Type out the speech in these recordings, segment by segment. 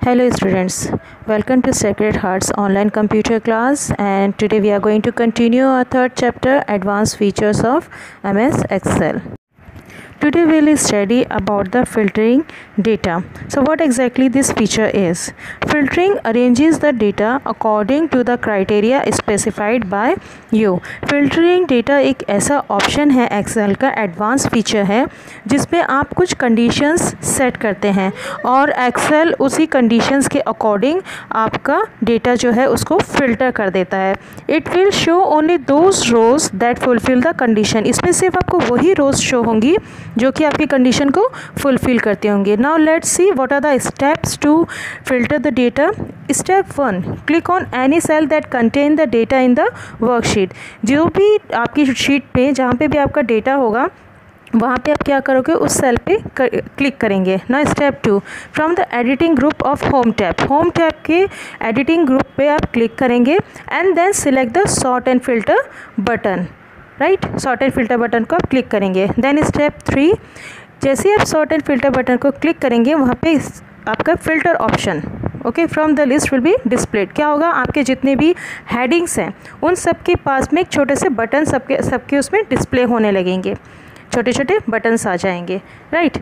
Hello students, welcome to Sacred Hearts online computer class, and today we are going to continue our third chapter, Advanced Features of MS Excel. Today we will study about the filtering data. So what exactly this feature is? Filtering arranges the data according to the criteria specified by you. Filtering data एक ऐसा option है Excel का, advance feature है जिसमें आप कुछ conditions set करते हैं और एक्सेल उसी कंडीशंस के अकॉर्डिंग आपका डेटा जो है उसको फिल्टर कर देता है. It will show only those rows that fulfil the condition. इसमें सिर्फ आपको वही रोज शो होंगी जो कि आपकी कंडीशन को फुलफिल करते होंगे. Now let's see what are the steps to filter the data. Step 1, click on any cell that contain the data in the worksheet. जो भी आपकी शीट पे जहाँ पे भी आपका डेटा होगा वहाँ पे आप क्या करोगे, उस सेल पे क्लिक करेंगे. ना step 2, from the editing group of home tab के एडिटिंग ग्रुप पे आप क्लिक करेंगे and then select the sort and filter button. Right, sort and filter button को आप क्लिक करेंगे. देन स्टेप 3, जैसे आप सॉर्ट एंड फिल्टर बटन को क्लिक करेंगे वहाँ पे आपका filter option okay from the list will be displayed. क्या होगा, आपके जितने भी हेडिंग्स हैं उन सब के पास में एक छोटे से बटन सबके उसमें डिस्प्ले होने लगेंगे, छोटे छोटे बटन्स आ जाएंगे. राइट,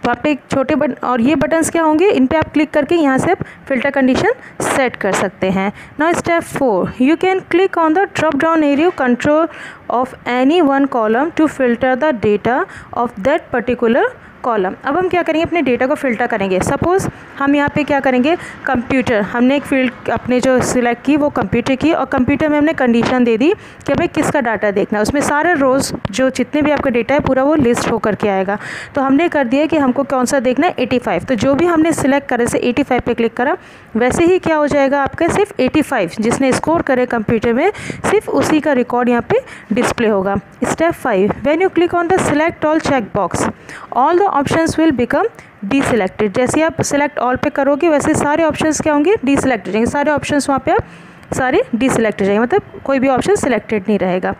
वहाँ पे एक छोटे बटन, और ये बटन्स क्या होंगे, इन पे आप क्लिक करके यहाँ से आप फिल्टर कंडीशन सेट कर सकते हैं. Now step 4, you can click on the drop down area control of any one column to filter the data of that particular column. अब हम क्या करेंगे, अपने डेटा को फिल्टर करेंगे. सपोज़ हम यहाँ पे क्या करेंगे, कंप्यूटर, हमने एक फील्ड अपने जो सिलेक्ट की वो कंप्यूटर की, और कंप्यूटर में हमने कंडीशन दे दी कि हमें किसका डाटा देखना है. उसमें सारे रोज़ जो जितने भी आपका डेटा है पूरा वो लिस्ट होकर के आएगा. तो हमने कर दिया कि हमको कौन सा देखना है, 85. तो जो भी हमने सिलेक्ट करे से 85 पे क्लिक करा, वैसे ही क्या हो जाएगा आपका, सिर्फ 85 जिसने स्कोर करे कंप्यूटर में सिर्फ उसी का रिकॉर्ड यहाँ पे डिस्प्ले होगा. Step 5, when you click on the select all check box, all the options will become deselected. जैसे आप सिलेक्ट ऑल पे करोगे वैसे सारे ऑप्शंस क्या होंगे, डीसिलेक्ट हो जाएंगे. सारे ऑप्शंस वहाँ पे आप सारे डीसिलेक्ट हो जाएंगे, मतलब कोई भी ऑप्शन सिलेक्टेड नहीं रहेगा.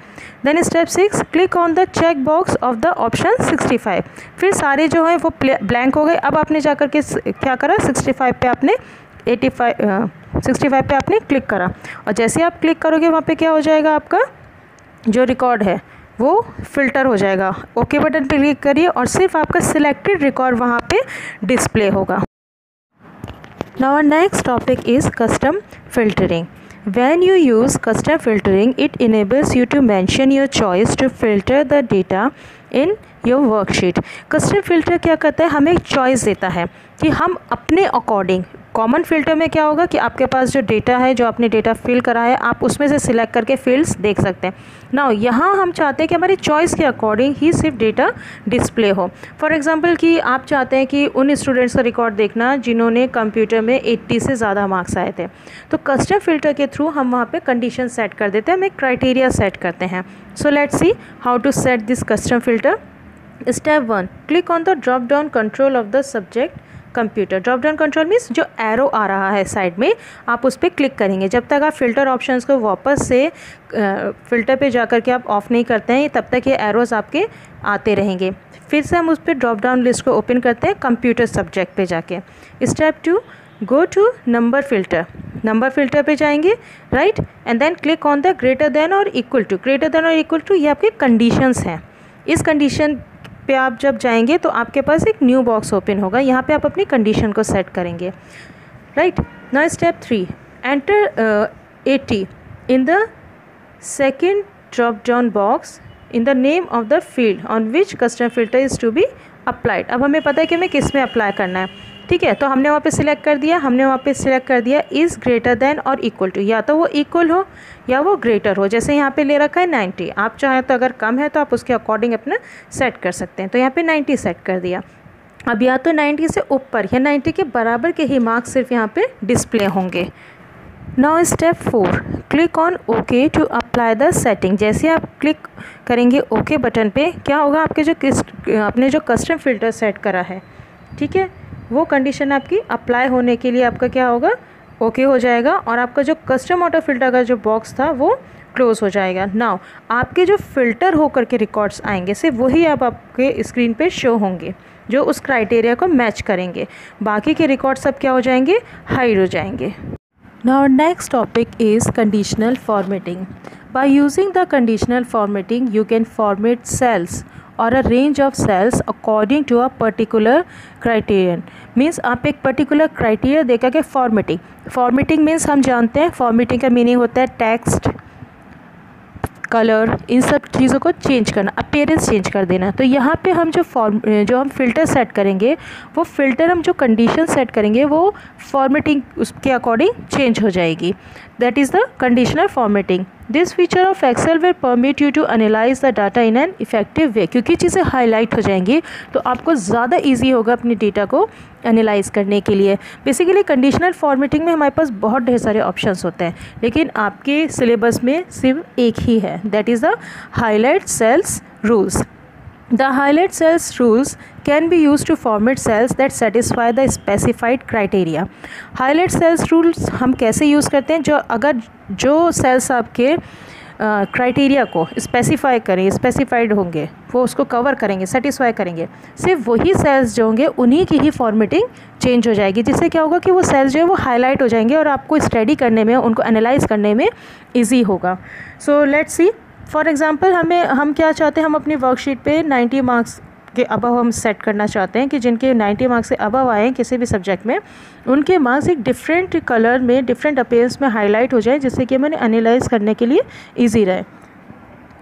Then step 6, click on the check box of the option 65. फिर सारे जो है वो ब्लैंक हो गए. अब आपने जाकर के क्या करा, 65 पे आपने 65 पे आपने क्लिक करा, और जैसे आप क्लिक करोगे वहाँ पे क्या हो जाएगा, आपका जो रिकॉर्ड है वो फिल्टर हो जाएगा. ओके बटन पे क्लिक करिए और सिर्फ आपका सिलेक्टेड रिकॉर्ड वहाँ पे डिस्प्ले होगा. Now our next topic is custom filtering. When you use custom filtering, it enables you to mention your choice to filter the data in your worksheet. Custom filter क्या करता है, हमें एक choice देता है कि हम अपने अकॉर्डिंग. कॉमन फिल्टर में क्या होगा कि आपके पास जो डेटा है, जो आपने डेटा फिल करा है, आप उसमें से सिलेक्ट करके फील्ड्स देख सकते हैं. नाउ यहाँ हम चाहते हैं कि हमारी चॉइस के अकॉर्डिंग ही सिर्फ डेटा डिस्प्ले हो. फॉर एग्जांपल कि आप चाहते हैं कि उन स्टूडेंट्स का रिकॉर्ड देखना जिन्होंने कंप्यूटर में 80 से ज़्यादा मार्क्स आए थे, तो कस्टम फिल्टर के थ्रू हम वहाँ पे कंडीशन सेट कर देते हैं, हम एक क्राइटेरिया सेट करते हैं. So let's see how to set this custom filter. Step 1, click on the drop down control of the subject computer. Drop down control means जो एरो आ रहा है साइड में, आप उस पर क्लिक करेंगे. जब तक आप फिल्टर ऑप्शंस को वापस से फिल्टर पे जाकर के आप ऑफ नहीं करते हैं, तब तक ये एरोज़ आपके आते रहेंगे. फिर से हम उस पर ड्रॉप डाउन लिस्ट को ओपन करते हैं कंप्यूटर सब्जेक्ट पे जाके. Step 2, go to number filter. Number filter पे जाएंगे, right, and then click on the greater than or equal to. Greater than or equal to ये आपके कंडीशंस हैं. इस कंडीशन पे आप जब जाएंगे तो आपके पास एक न्यू बॉक्स ओपन होगा, यहाँ पे आप अपनी कंडीशन को सेट करेंगे. Right, now step 3, enter 80 in the second drop down box in the name of the field on which custom filter is to be applied. अब हमें पता है कि हमें किस में अप्लाई करना है. ठीक है, तो हमने वहाँ पे सिलेक्ट कर दिया, हमने वहाँ पे सिलेक्ट कर दिया is greater than or equal to. या तो वो इक्वल हो या वो ग्रेटर हो. जैसे यहाँ पे ले रखा है 90, आप चाहें तो अगर कम है तो आप उसके अकॉर्डिंग अपना सेट कर सकते हैं. तो यहाँ पे 90 सेट कर दिया. अब या तो 90 से ऊपर या 90 के बराबर के ही मार्क्स सिर्फ यहाँ पे डिस्प्ले होंगे. Now step 4, click on okay to apply the setting. जैसे आप क्लिक करेंगे ओके बटन पे, क्या होगा, आपके जो आपने जो कस्टम फिल्टर सेट करा है, ठीक है, वो कंडीशन आपकी अप्लाई होने के लिए आपका क्या होगा, ओके हो जाएगा, और आपका जो कस्टम ऑटो फिल्टर का जो बॉक्स था वो क्लोज हो जाएगा. नाउ आपके जो फ़िल्टर होकर के रिकॉर्ड्स आएंगे सिर्फ वही अब आपके स्क्रीन पे शो होंगे. जो उस क्राइटेरिया को मैच करेंगे। बाकी के रिकॉर्ड सब क्या हो जाएंगे, हाइड हो जाएंगे। Now next topic is conditional formatting. By using the conditional formatting you can format cells or a range of cells according to a particular criterion. Means आप एक पर्टिकुलर क्राइटेरिया देकर के फॉर्मेटिंग मीन्स हम जानते हैं formatting का meaning होता है टेक्स्ट, कलर, इन सब चीज़ों को चेंज करना, अपीयरेंस चेंज कर देना। तो यहाँ पे हम जो हम फ़िल्टर सेट करेंगे, वो फ़िल्टर हम जो कंडीशन सेट करेंगे वो फॉर्मेटिंग उसके अकॉर्डिंग चेंज हो जाएगी। That is the conditional formatting. This feature of Excel will permit you to analyse the data in an effective way. क्योंकि चीज़ें हाईलाइट हो जाएंगी तो आपको ज़्यादा ईजी होगा अपने डेटा को एनालाइज करने के लिए। बेसिकली कंडीशनल फॉर्मेटिंग में हमारे पास बहुत ढेर सारे ऑप्शंस होते हैं, लेकिन आपके सिलेबस में सिर्फ एक ही है, that is the highlight cells rules. The highlight cells rules can be used to format cells that satisfy the specified criteria. Highlight cells rules हम कैसे यूज़ करते हैं, जो सेल्स आपके क्राइटेरिया को स्पेसिफाई करें, स्पेसिफाइड होंगे, वो उसको कवर करेंगे, सेटिस्फाई करेंगे, सिर्फ वही सेल्स जो होंगे उन्हीं की ही फॉर्मेटिंग चेंज हो जाएगी। जिससे क्या होगा कि वो सेल्स जो है वो हाईलाइट हो जाएंगे और आपको स्टडी करने में, उनको एनालाइज करने में ईजी होगा। सो लेट्स सी, फॉर एग्ज़ाम्पल हम क्या चाहते हैं, हम अपनी वर्कशीट पे 90 मार्क्स के अबव हम सेट करना चाहते हैं कि जिनके 90 मार्क्स से अबव आए किसी भी सब्जेक्ट में, उनके मार्क्स एक डिफरेंट कलर में, डिफरेंट अपीयरेंस में हाईलाइट हो जाए, जिससे कि हमें एनालाइज करने के लिए ईजी रहे।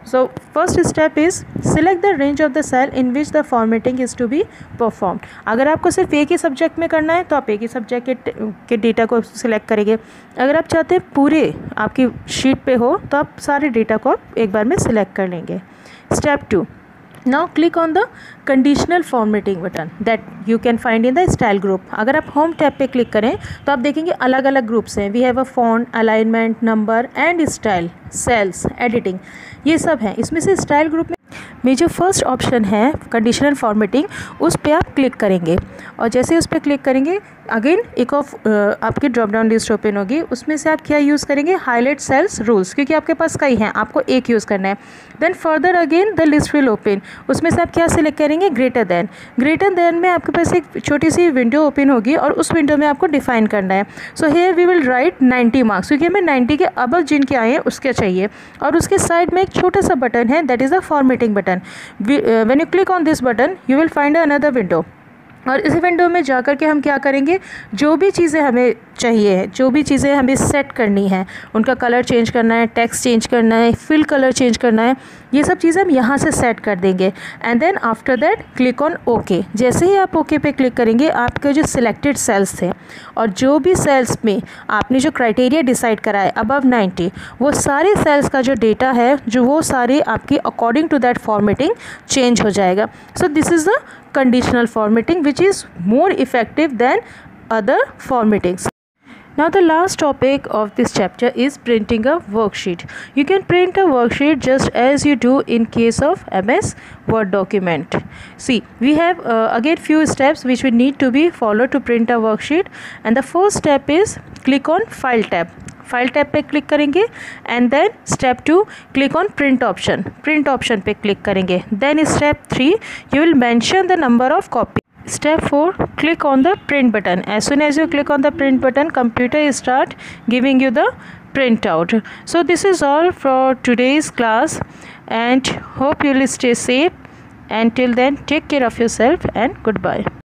So first step is select the range of the cell in which the formatting is to be performed. अगर आपको सिर्फ एक ही सब्जेक्ट में करना है तो आप एक ही सब्जेक्ट के डेटा को सिलेक्ट करेंगे। अगर आप चाहते हैं पूरे आपकी शीट पे हो तो आप सारे डेटा को आप एक बार में सिलेक्ट कर लेंगे। Step 2, now click on the conditional formatting button that you can find in the style group. अगर आप होम टैब पे क्लिक करें तो आप देखेंगे अलग अलग ग्रुप्स हैं। We have a font, alignment, number and style, cells, editing, ये सब हैं। इसमें से स्टाइल ग्रुप में जो फर्स्ट ऑप्शन है कंडीशनल फॉर्मेटिंग, उस पर आप क्लिक करेंगे और जैसे उस पर क्लिक करेंगे अगेन एक आपकी ड्रॉप डाउन लिस्ट ओपन होगी। उसमें से आप क्या यूज़ करेंगे, हाईलाइट सेल्स रूल्स, क्योंकि आपके पास कई हैं, आपको एक यूज़ करना है। Then further again the list will open, उसमें से आप क्या सिलेक्ट करेंगे, ग्रेटर देन। ग्रेटर देन में आपके पास एक छोटी सी विंडो ओपन होगी और उस विंडो में आपको डिफाइन करना है। So here we will write 90 marks, क्योंकि हमें 90 के अबव जिनके आए हैं उसके चाहिए। और उसके साइड में एक छोटा सा बटन है, that is the formatting button. When you click on this button you will find another window, और इस विंडो में जाकर के हम क्या करेंगे, जो भी चीज़ें हमें चाहिए, जो भी चीज़ें हमें सेट करनी है, उनका कलर चेंज करना है, टेक्स्ट चेंज करना है, फिल कलर चेंज करना है, ये सब चीज़ें हम यहाँ से सेट कर देंगे। And then after that click on okay. जैसे ही आप ओके पे क्लिक करेंगे, आपके जो सिलेक्टेड सेल्स थे और जो भी सेल्स में आपने जो क्राइटेरिया डिसाइड करा है अबव 90, वो सारे सेल्स का जो डेटा है जो वो सारे आपकी according to that formatting change हो जाएगा। सो this is the conditional formatting, which is more effective than other formattings. Now the last topic of this chapter is printing a worksheet. You can print a worksheet just as you do in case of MS Word document. See, we have again few steps which we need to be followed to print a worksheet, and the first step is click on File tab. File tab पे click करेंगे and then step 2 click on print option पे click करेंगे। Then step 3 you will mention the number of copy. Step 4 click on the print button. As soon as you click on the print button, computer start giving you the printout. So this is all for today's class and hope you will stay safe. Until then, take care of yourself and goodbye.